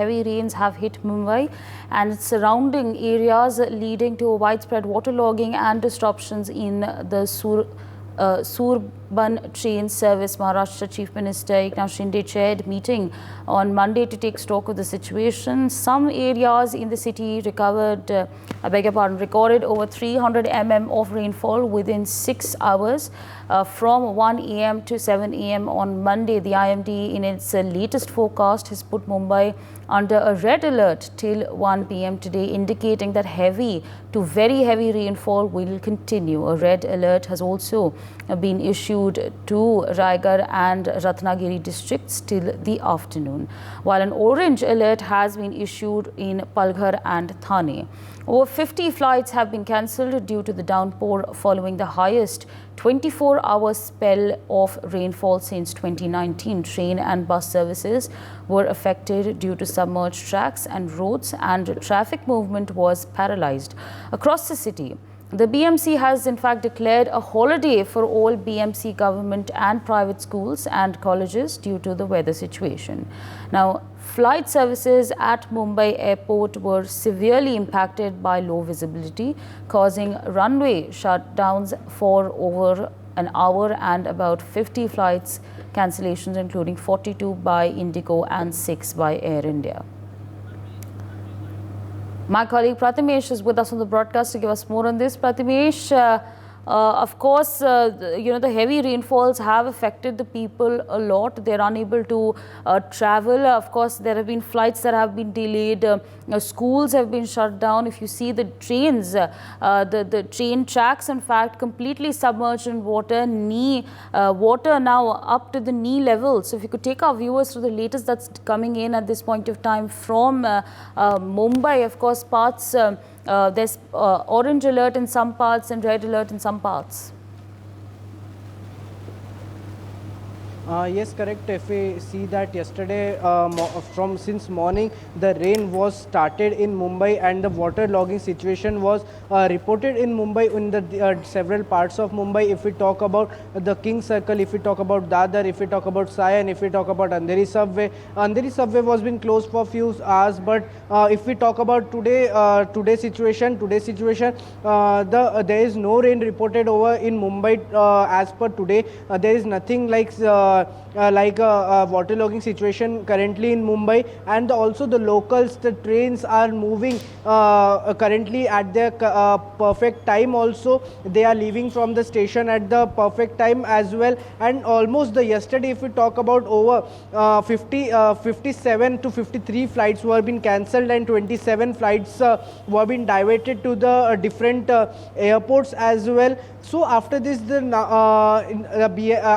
Heavy rains have hit Mumbai and its surrounding areas, leading to widespread waterlogging and disruptions in the Suburban train service. Maharashtra Chief Minister Eknath Shinde chaired meeting on Monday to take stock of the situation. Some areas in the city recorded over 300 mm of rainfall within 6 hours from 1 a.m. to 7 a.m. on Monday. The IMD, in its latest forecast, has put Mumbai under a red alert till 1 p.m. today, indicating that heavy to very heavy rainfall will continue. A red alert has also been issued to Raigad and Ratnagiri districts till the afternoon, while an orange alert has been issued in Palghar and Thane. Over 50 flights have been cancelled due to the downpour, following the highest 24-hour spell of rainfall since 2019. Train and bus services were affected due to submerged tracks and roads, and traffic movement was paralysed across the city. The BMC has in fact declared a holiday for all BMC government and private schools and colleges due to the weather situation. Now, flight services at Mumbai airport were severely impacted by low visibility, causing runway shutdowns for over an hour and about 50 flights cancellations, including 42 by Indigo and 6 by Air India. My colleague Pratimesh is with us on the broadcast to give us more on this. Pratimesh, of course, the heavy rainfalls have affected the people a lot. They're unable to travel. Of course, there have been flights that have been delayed. Schools have been shut down. If you see the trains, the train tracks, in fact, completely submerged in water. Water now up to the knee level. So if you could take our viewers to the latest that's coming in at this point of time from Mumbai. Of course, parts there's orange alert in some parts and red alert in some parts. Yes, correct. If we see that yesterday, since morning, the rain was started in Mumbai, and the water logging situation was reported in Mumbai, in the several parts of Mumbai. If we talk about the King Circle, if we talk about Dadar, if we talk about Sion, if we talk about Andheri subway was been closed for few hours. But if we talk about today's situation, there is no rain reported over in Mumbai as per today. There is nothing like a waterlogging situation currently in Mumbai, and also the locals, the trains are moving currently at their perfect time. Also, they are leaving from the station at the perfect time as well. And almost yesterday, if we talk about over 57 to 53 flights were been cancelled, and 27 flights were been diverted to the different airports as well. So after this, the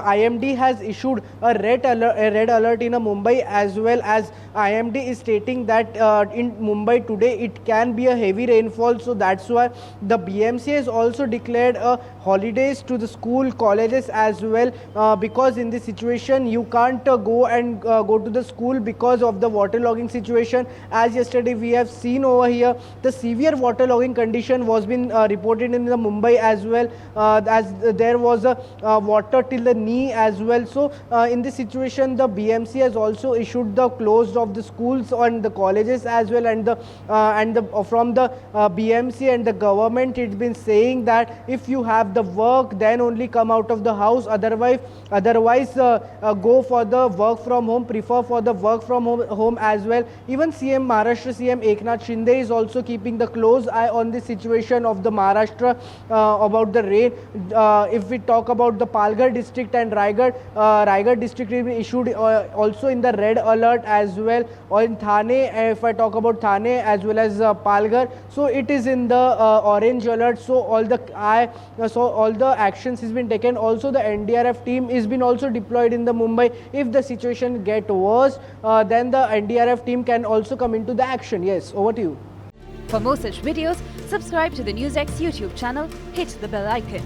IMD has issued a red alert in Mumbai, as well as IMD is stating that in Mumbai today it can be a heavy rainfall. So that's why the BMC has also declared holidays to the school, colleges as well, because in this situation you can't go to the school because of the waterlogging situation. As yesterday we have seen over here, the severe waterlogging condition was been reported in the Mumbai as well, as there was water till the knee as well. So in this situation, the BMC has also issued the closed of the schools and the colleges as well, and from the BMC and the government, it's been saying that if you have the work, then only come out of the house. Otherwise go for the work from home, prefer for the work from home as well. Even Maharashtra CM Eknath Shinde is also keeping the close eye on the situation of the Maharashtra about the rain. If we talk about the Palghar district and Raigad district is issued also in the red alert as well, or in Thane, if I talk about Thane as well as Palghar, so it is in the orange alert. So all the actions has been taken. Also the NDRF team is been also deployed in the Mumbai. If the situation get worse, then the NDRF team can also come into the action. Yes, over to you. For more such videos, subscribe to the NewsX YouTube channel, hit the bell icon.